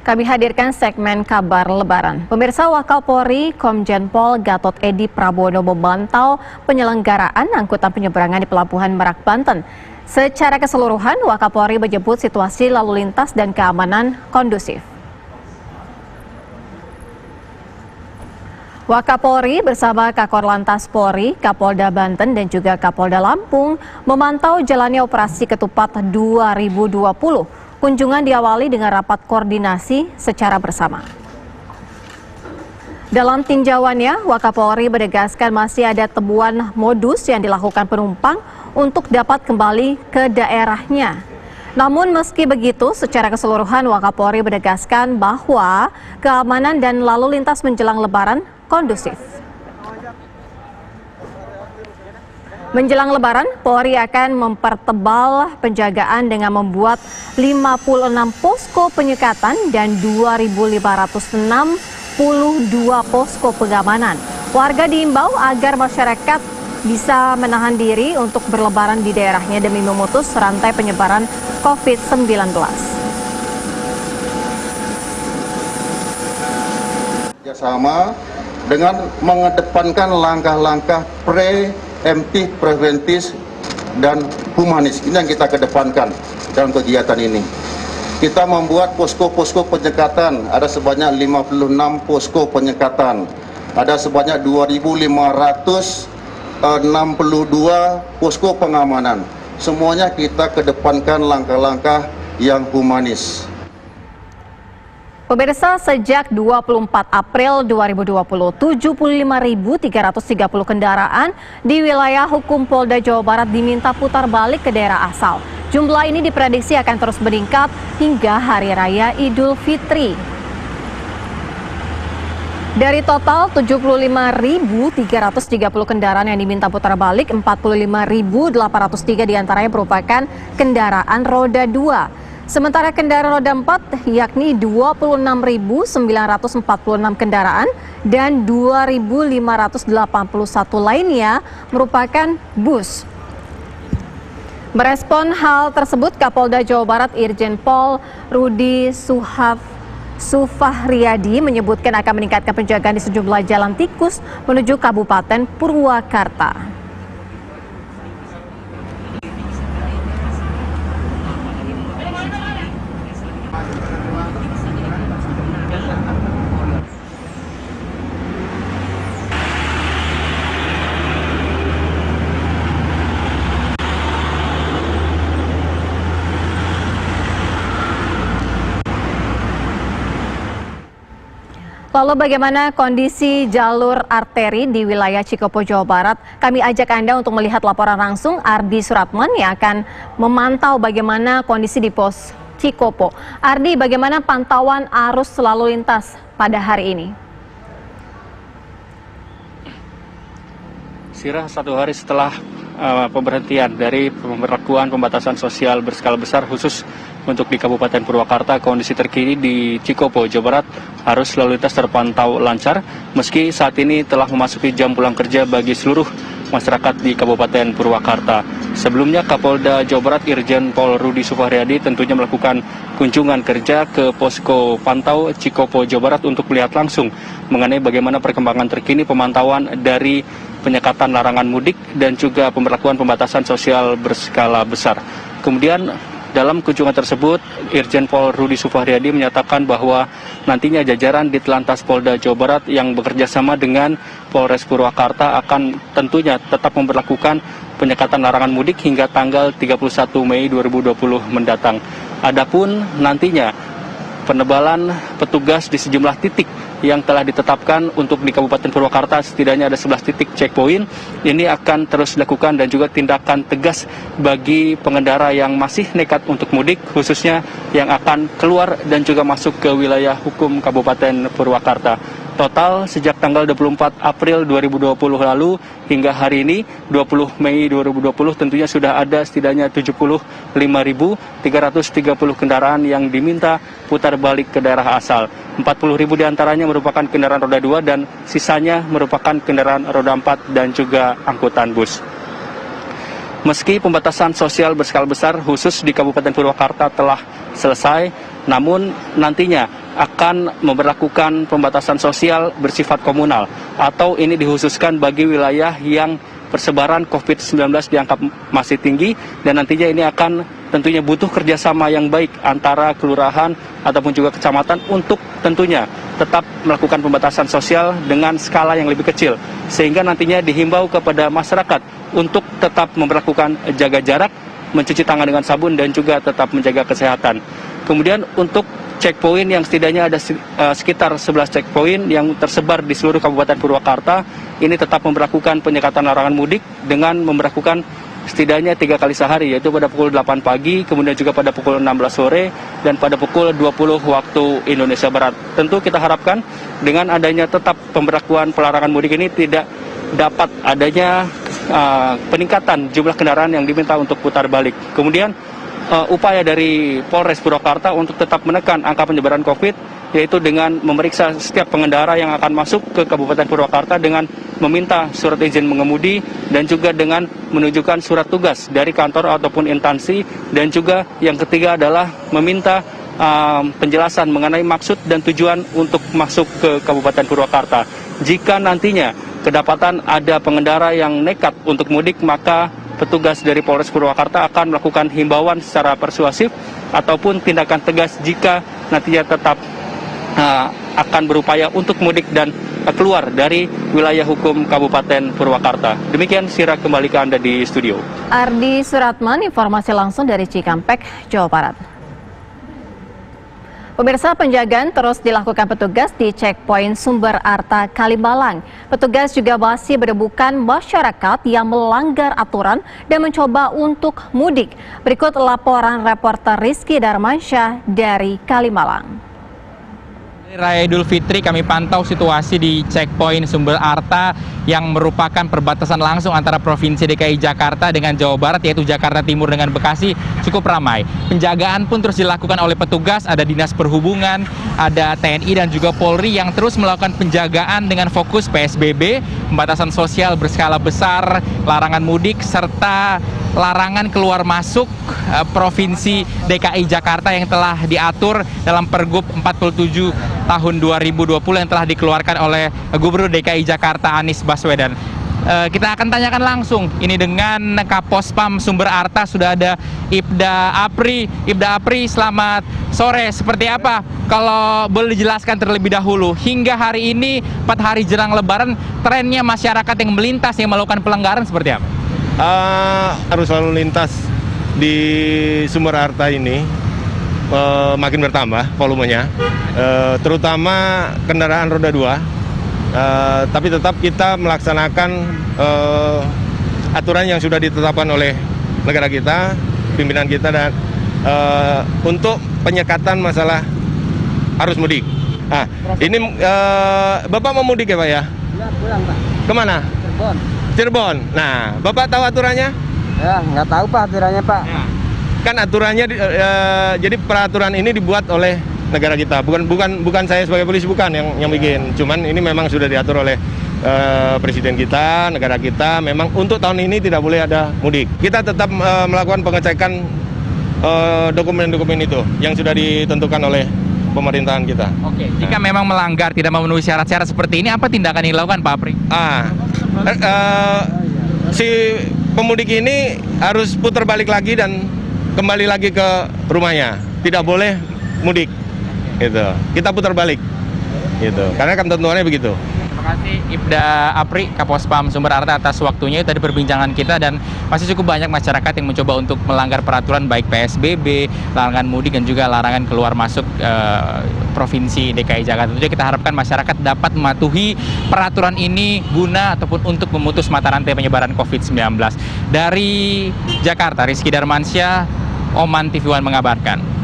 Kami hadirkan segmen kabar Lebaran. Pemirsa, Wakapolri Komjen Pol Gatot Edi Prabowo memantau penyelenggaraan angkutan penyeberangan di Pelabuhan Merak, Banten. Secara keseluruhan, Wakapolri menyebut situasi lalu lintas dan keamanan kondusif. Wakapolri bersama Kakor Lantas Polri, Kapolda Banten dan juga Kapolda Lampung memantau jalannya operasi Ketupat 2020. Kunjungan diawali dengan rapat koordinasi secara bersama. Dalam tinjauannya, Wakapolri menegaskan masih ada temuan modus yang dilakukan penumpang untuk dapat kembali ke daerahnya. Namun meski begitu, secara keseluruhan Wakapolri menegaskan bahwa keamanan dan lalu lintas menjelang Lebaran kondusif. Menjelang Lebaran, Polri akan mempertebal penjagaan dengan membuat 56 posko penyekatan dan 2.562 posko pengamanan. Warga diimbau agar masyarakat bisa menahan diri untuk berlebaran di daerahnya demi memutus rantai penyebaran COVID-19. Kerjasama dengan mengedepankan langkah-langkah preemptif, preventif, dan humanis. Ini yang kita kedepankan dalam kegiatan ini. Kita membuat posko-posko penyekatan, ada sebanyak 56 posko penyekatan, ada sebanyak 2.562 posko pengamanan. Semuanya kita kedepankan langkah-langkah yang humanis. Pemirsa, sejak 24 April 2020, 75.330 kendaraan di wilayah hukum Polda Jawa Barat diminta putar balik ke daerah asal. Jumlah ini diprediksi akan terus meningkat hingga Hari Raya Idul Fitri. Dari total 75.330 kendaraan yang diminta putar balik, 45.803 diantaranya merupakan kendaraan roda 2. Sementara kendaraan roda 4 yakni 26.946 kendaraan dan 2.581 lainnya merupakan bus. Merespon hal tersebut, Kapolda Jawa Barat Irjen Pol Rudi Sufahriadi menyebutkan akan meningkatkan penjagaan di sejumlah jalan tikus menuju Kabupaten Purwakarta. Lalu bagaimana kondisi jalur arteri di wilayah Cikopo, Jawa Barat? Kami ajak Anda untuk melihat laporan langsung Ardi Suratman yang akan memantau bagaimana kondisi di pos Cikopo. Ardi, bagaimana pantauan arus lalu lintas pada hari ini? Sirah, satu hari setelah pemberhentian dari pemberlakuan pembatasan sosial berskala besar khusus untuk di Kabupaten Purwakarta, kondisi terkini di Cikopo, Jawa Barat, arus lalu lintas terpantau lancar meski saat ini telah memasuki jam pulang kerja bagi seluruh masyarakat di Kabupaten Purwakarta. Sebelumnya Kapolda Jawa Barat Irjen Pol Rudi Sufahriadi tentunya melakukan kunjungan kerja ke posko pantau Cikopo, Jawa Barat untuk melihat langsung mengenai bagaimana perkembangan terkini pemantauan dari penyekatan larangan mudik dan juga pemberlakuan pembatasan sosial berskala besar. Kemudian dalam kunjungan tersebut, Irjen Pol Rudi Sufahriadi menyatakan bahwa nantinya jajaran Ditlantas Polda Jawa Barat yang bekerja sama dengan Polres Purwakarta akan tentunya tetap memberlakukan penyekatan larangan mudik hingga tanggal 31 Mei 2020 mendatang. Adapun nantinya penebalan petugas di sejumlah titik yang telah ditetapkan untuk di Kabupaten Purwakarta, setidaknya ada 11 titik checkpoint. Ini akan terus dilakukan dan juga tindakan tegas bagi pengendara yang masih nekat untuk mudik, khususnya yang akan keluar dan juga masuk ke wilayah hukum Kabupaten Purwakarta. Total sejak tanggal 24 April 2020 lalu hingga hari ini 20 Mei 2020 tentunya sudah ada setidaknya 75.330 kendaraan yang diminta putar balik ke daerah asal. 40.000 diantaranya merupakan kendaraan roda 2 dan sisanya merupakan kendaraan roda 4 dan juga angkutan bus. Meski pembatasan sosial berskala besar khusus di Kabupaten Purwakarta telah selesai, namun nantinya akan memberlakukan pembatasan sosial bersifat komunal, atau ini dikhususkan bagi wilayah yang persebaran COVID-19 dianggap masih tinggi, dan nantinya ini akan tentunya butuh kerjasama yang baik antara kelurahan ataupun juga kecamatan untuk tentunya tetap melakukan pembatasan sosial dengan skala yang lebih kecil, sehingga nantinya dihimbau kepada masyarakat untuk tetap memperlakukan jaga jarak, mencuci tangan dengan sabun, dan juga tetap menjaga kesehatan. Kemudian untuk checkpoint yang setidaknya ada sekitar 11 checkpoint yang tersebar di seluruh Kabupaten Purwakarta, ini tetap memberlakukan penyekatan larangan mudik dengan memberlakukan setidaknya 3 kali sehari, yaitu pada pukul 8 pagi, kemudian juga pada pukul 16 sore, dan pada pukul 20 waktu Indonesia Barat. Tentu kita harapkan dengan adanya tetap pemberlakuan pelarangan mudik ini tidak dapat adanya peningkatan jumlah kendaraan yang diminta untuk putar balik. Kemudian upaya dari Polres Purwakarta untuk tetap menekan angka penyebaran COVID, yaitu dengan memeriksa setiap pengendara yang akan masuk ke Kabupaten Purwakarta dengan meminta surat izin mengemudi, dan juga dengan menunjukkan surat tugas dari kantor ataupun instansi, dan juga yang ketiga adalah meminta penjelasan mengenai maksud dan tujuan untuk masuk ke Kabupaten Purwakarta. Jika nantinya kedapatan ada pengendara yang nekat untuk mudik, maka petugas dari Polres Purwakarta akan melakukan himbauan secara persuasif ataupun tindakan tegas jika nantinya tetap akan berupaya untuk mudik dan keluar dari wilayah hukum Kabupaten Purwakarta. Demikian, Sira, kembali ke Anda di studio. Ardi Suratman, informasi langsung dari Cikampek, Jawa Barat. Pemirsa, penjagaan terus dilakukan petugas di checkpoint Sumber Arta Kalimalang. Petugas juga masih menemukan masyarakat yang melanggar aturan dan mencoba untuk mudik. Berikut laporan reporter Rizky Darmansyah dari Kalimalang. Raya Idul Fitri kami pantau situasi di checkpoint Sumber Arta yang merupakan perbatasan langsung antara Provinsi DKI Jakarta dengan Jawa Barat, yaitu Jakarta Timur dengan Bekasi, cukup ramai. Penjagaan pun terus dilakukan oleh petugas, ada Dinas Perhubungan, ada TNI dan juga Polri yang terus melakukan penjagaan dengan fokus PSBB, pembatasan sosial berskala besar, larangan mudik, serta larangan keluar masuk Provinsi DKI Jakarta yang telah diatur dalam Pergub 47 tahun 2020 yang telah dikeluarkan oleh Gubernur DKI Jakarta Anies Baswedan. Kita akan tanyakan langsung ini dengan Kapospam Sumber Arta, sudah ada Ibda Apri. Ibda Apri, selamat sore. Seperti apa kalau boleh dijelaskan terlebih dahulu, hingga hari ini 4 hari jelang Lebaran, trennya masyarakat yang melintas yang melakukan pelanggaran seperti apa? Arus lalu lintas di Sumber Arta ini makin bertambah volumenya, terutama kendaraan roda 2, tapi tetap kita melaksanakan aturan yang sudah ditetapkan oleh negara kita, pimpinan kita, dan untuk penyekatan masalah arus mudik. Nah, ini Bapak mau mudik ya Pak ya? Ya, pulang Pak. Kemana? Cirebon. Cirebon. Nah, Bapak tahu aturannya? Ya, nggak tahu Pak aturannya Pak. Ya. Kan aturannya, jadi peraturan ini dibuat oleh negara kita. Bukan saya sebagai polisi, bukan yang bikin. Cuman ini memang sudah diatur oleh presiden kita, negara kita. Memang untuk tahun ini tidak boleh ada mudik. Kita tetap melakukan pengecekan dokumen-dokumen itu yang sudah ditentukan oleh pemerintahan kita. Oke, jika memang melanggar, tidak memenuhi syarat-syarat seperti ini, apa tindakan yang dilakukan Pak Apri? Si pemudik ini harus putar balik lagi dan kembali lagi ke rumahnya. Tidak boleh mudik. Gitu. Kita putar balik. Gitu. Karena ketentuannya begitu. Terima kasih Ibda Apri, Kapospam Sumber Arta, atas waktunya tadi perbincangan kita, dan masih cukup banyak masyarakat yang mencoba untuk melanggar peraturan baik PSBB, larangan mudik, dan juga larangan keluar masuk Provinsi DKI Jakarta. Tentunya kita harapkan masyarakat dapat mematuhi peraturan ini guna ataupun untuk memutus mata rantai penyebaran COVID-19. Dari Jakarta, Rizky Darmansyah, Oman TV One mengabarkan.